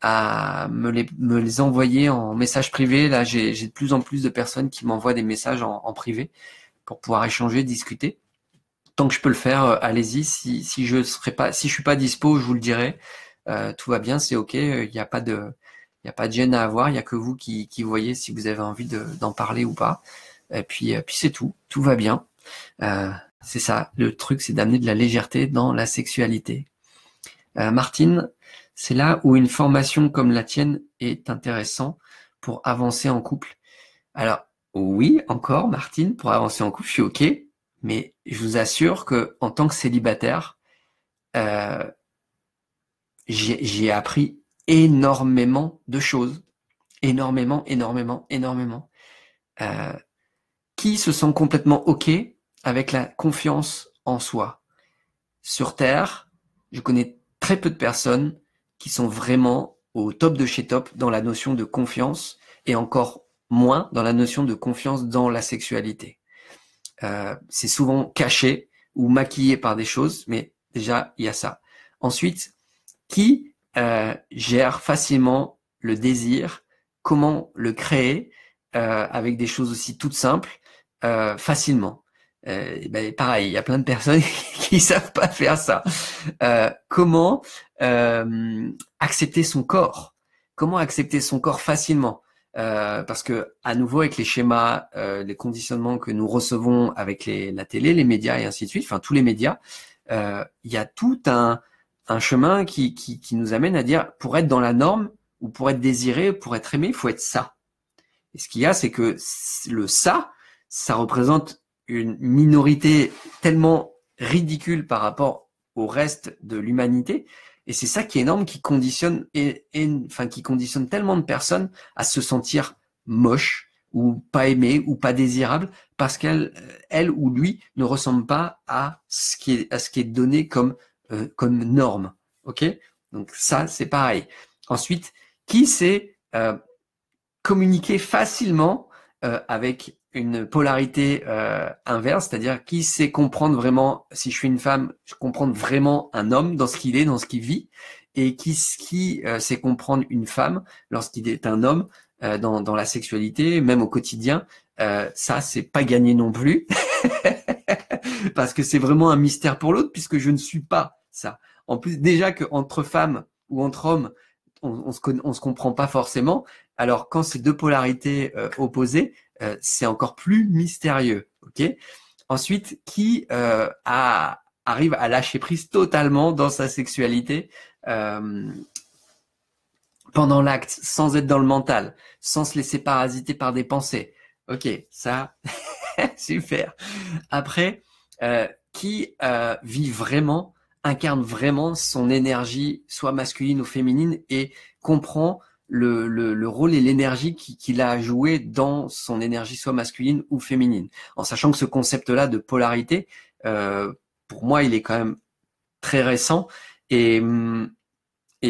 Speaker 1: me les envoyer en message privé. Là, j'ai de plus en plus de personnes qui m'envoient des messages en privé pour pouvoir échanger, discuter. Tant que je peux le faire, allez-y. Si je suis pas dispo, je vous le dirai. Tout va bien, c'est ok. Il n'y a pas de gêne à avoir. Il n'y a que vous qui voyez si vous avez envie d'en parler ou pas. Et puis c'est tout. Tout va bien. C'est ça. Le truc, c'est d'amener de la légèreté dans la sexualité. Martine, c'est là où une formation comme la tienne est intéressant pour avancer en couple. Alors, oui, encore, Martine, pour avancer en couple, je suis OK, mais je vous assure que en tant que célibataire, euh, j'ai appris énormément de choses. Énormément, énormément, énormément. Euh, qui se sent complètement OK avec la confiance en soi. Sur Terre, je connais très peu de personnes qui sont vraiment au top de chez top dans la notion de confiance et encore moins dans la notion de confiance dans la sexualité. C'est souvent caché ou maquillé par des choses, mais déjà, il y a ça. Ensuite, qui gère facilement le désir, comment le créer avec des choses aussi toutes simples, facilement. Ben, pareil, il y a plein de personnes qui savent pas faire ça. Comment accepter son corps? Comment accepter son corps facilement? Parce que à nouveau avec les schémas, les conditionnements que nous recevons avec la télé, les médias et ainsi de suite, enfin tous les médias, il y a tout un chemin qui nous amène à dire pour être dans la norme ou pour être désiré, pour être aimé, il faut être ça. Et ce qu'il y a, c'est que le ça représente une minorité tellement ridicule par rapport au reste de l'humanité. Et c'est ça qui est énorme, qui conditionne tellement de personnes à se sentir moches, ou pas aimé ou pas désirable parce elle ou lui ne ressemble pas à ce qui est donné comme norme. Ok? Donc ça, c'est pareil. Ensuite, qui sait communiquer facilement avec une polarité inverse, c'est-à-dire qui sait comprendre vraiment, si je suis une femme, je comprendre vraiment un homme dans ce qu'il est, dans ce qu'il vit, et qui sait comprendre une femme lorsqu'il est un homme dans la sexualité, même au quotidien. Ça, c'est pas gagné non plus, parce que c'est vraiment un mystère pour l'autre, puisque je ne suis pas ça. En plus, déjà qu'entre femmes ou entre hommes, on se comprend pas forcément. Alors quand c'est deux polarités opposées, c'est encore plus mystérieux. Ok. Ensuite, qui arrive à lâcher prise totalement dans sa sexualité pendant l'acte, sans être dans le mental, sans se laisser parasiter par des pensées. Ok, ça, super. Après, qui vit vraiment, incarne vraiment son énergie, soit masculine ou féminine, et comprend le rôle et l'énergie qu'il a à jouer dans son énergie, soit masculine ou féminine. En sachant que ce concept-là de polarité, pour moi, il est quand même très récent, et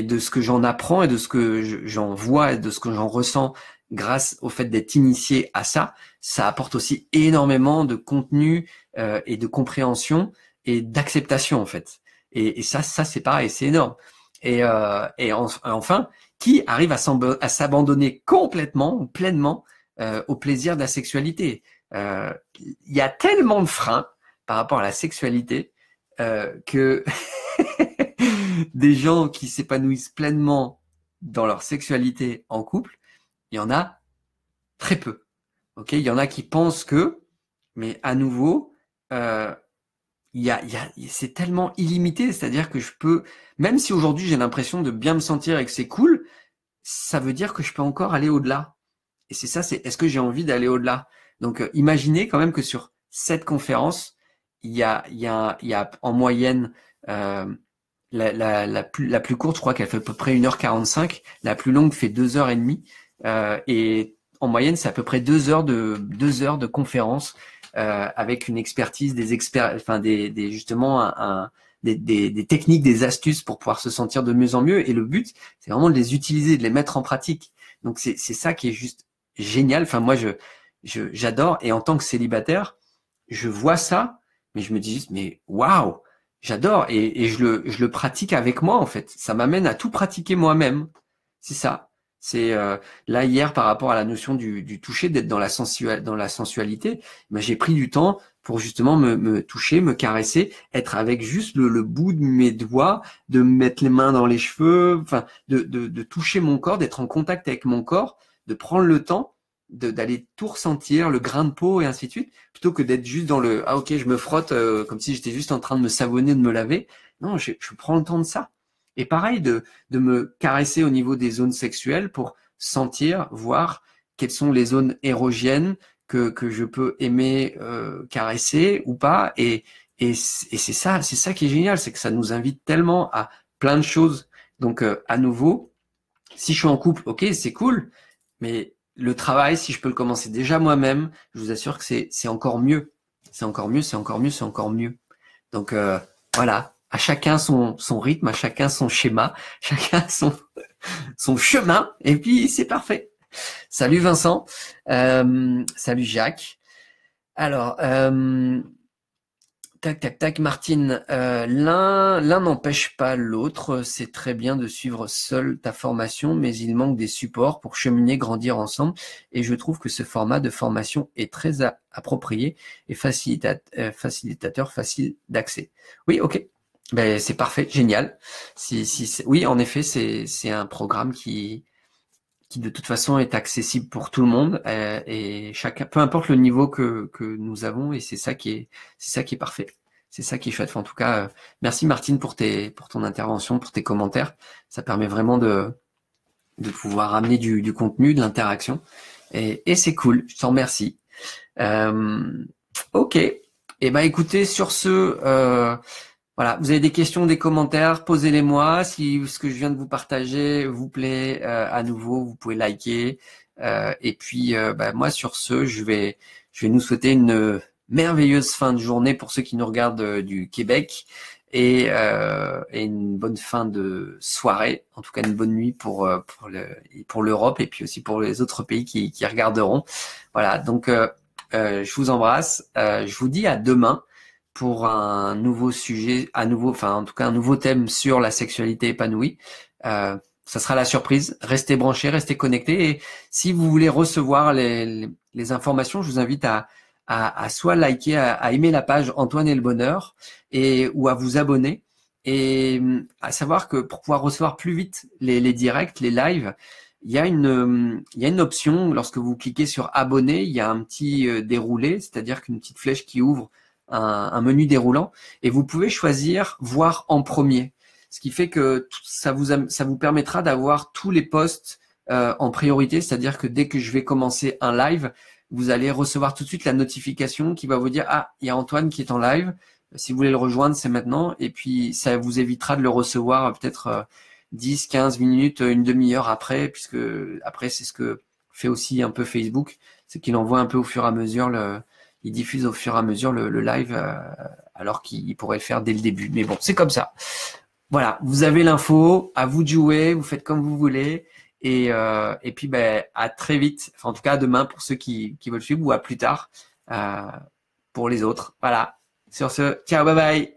Speaker 1: de ce que j'en apprends et de ce que j'en vois et de ce que j'en ressens grâce au fait d'être initié à ça, ça apporte aussi énormément de contenu et de compréhension et d'acceptation en fait. Et ça c'est pareil, c'est énorme. Et enfin, qui arrive à s'abandonner complètement ou pleinement au plaisir de la sexualité. Il y a tellement de freins par rapport à la sexualité que des gens qui s'épanouissent pleinement dans leur sexualité en couple, il y en a très peu. Ok, il y en a qui pensent que, mais à nouveau, c'est tellement illimité, c'est-à-dire que je peux, même si aujourd'hui j'ai l'impression de bien me sentir et que c'est cool, ça veut dire que je peux encore aller au-delà. Et c'est ça, c'est est-ce que j'ai envie d'aller au-delà? Donc, imaginez quand même que sur cette conférence, il y a en moyenne la plus courte, je crois qu'elle fait à peu près 1h45. La plus longue fait 2h30. Et en moyenne, c'est à peu près 2 heures de conférence avec une expertise des experts, enfin justement des techniques, des astuces pour pouvoir se sentir de mieux en mieux. Et le but, c'est vraiment de les utiliser, de les mettre en pratique. Donc c'est ça qui est juste génial. Enfin moi j'adore. Et en tant que célibataire, je vois ça, mais je me dis juste mais waouh, j'adore et je le pratique avec moi en fait. Ça m'amène à tout pratiquer moi-même. C'est ça. C'est là hier par rapport à la notion du toucher, d'être dans la sensualité, ben, j'ai pris du temps pour justement me toucher, me caresser, être avec juste le bout de mes doigts, de me mettre les mains dans les cheveux, enfin de toucher mon corps, d'être en contact avec mon corps, de prendre le temps d'aller tout ressentir, le grain de peau et ainsi de suite, plutôt que d'être juste dans le ah ok je me frotte comme si j'étais juste en train de me savonner, de me laver. Non, je prends le temps de ça. Et pareil, de me caresser au niveau des zones sexuelles pour sentir, voir quelles sont les zones érogènes que je peux aimer caresser ou pas. Et c'est ça qui est génial, c'est que ça nous invite tellement à plein de choses. Donc à nouveau, si je suis en couple, ok, c'est cool, mais le travail, si je peux le commencer déjà moi-même, je vous assure que c'est encore mieux. C'est encore mieux, c'est encore mieux, c'est encore mieux. Donc voilà. À chacun son rythme, à chacun son schéma, chacun son chemin, et puis c'est parfait. Salut Vincent, salut Jacques. Alors, tac, Martine, l'un n'empêche pas l'autre, c'est très bien de suivre seul ta formation, mais il manque des supports pour cheminer, grandir ensemble, et je trouve que ce format de formation est très approprié et facilitateur, facile d'accès. Oui, ok. Ben, c'est parfait, génial. Oui, en effet, c'est un programme qui de toute façon est accessible pour tout le monde et chacun, peu importe le niveau que nous avons, et c'est ça qui est parfait. C'est ça qui est chouette. Enfin, en tout cas, merci Martine pour ton intervention, pour tes commentaires. Ça permet vraiment de pouvoir amener du contenu, de l'interaction, et c'est cool. Je t'en remercie. Ok. Et ben écoutez, sur ce. Voilà, vous avez des questions, des commentaires, posez-les-moi. Si ce que je viens de vous partager vous plaît, à nouveau, vous pouvez liker. Et puis, moi, sur ce, je vais nous souhaiter une merveilleuse fin de journée pour ceux qui nous regardent du Québec et une bonne fin de soirée. En tout cas, une bonne nuit pour l'Europe et puis aussi pour les autres pays qui regarderont. Voilà, donc je vous embrasse. Je vous dis à demain pour un nouveau sujet, en tout cas un nouveau thème sur la sexualité épanouie. Ça sera la surprise. Restez branchés, restez connectés. Et si vous voulez recevoir les informations, je vous invite à soit liker, à aimer la page Antoine et le Bonheur, ou à vous abonner. Et à savoir que pour pouvoir recevoir plus vite les directs, les lives, il y a une option. Lorsque vous cliquez sur abonner, il y a un petit déroulé, c'est-à-dire qu'une petite flèche qui ouvre un menu déroulant, et vous pouvez choisir voir en premier, ce qui fait que ça vous permettra d'avoir tous les posts en priorité, c'est-à-dire que dès que je vais commencer un live, vous allez recevoir tout de suite la notification qui va vous dire ah, il y a Antoine qui est en live, si vous voulez le rejoindre c'est maintenant, et puis ça vous évitera de le recevoir peut-être 10, 15 minutes, une demi-heure après, puisque après c'est ce que fait aussi un peu Facebook, c'est qu'il envoie un peu au fur et à mesure il diffuse au fur et à mesure le live alors qu'il pourrait le faire dès le début. Mais bon, c'est comme ça. Voilà, vous avez l'info, à vous de jouer, vous faites comme vous voulez. Et puis à très vite, enfin en tout cas à demain pour ceux qui veulent suivre, ou à plus tard pour les autres. Voilà, sur ce, ciao, bye bye.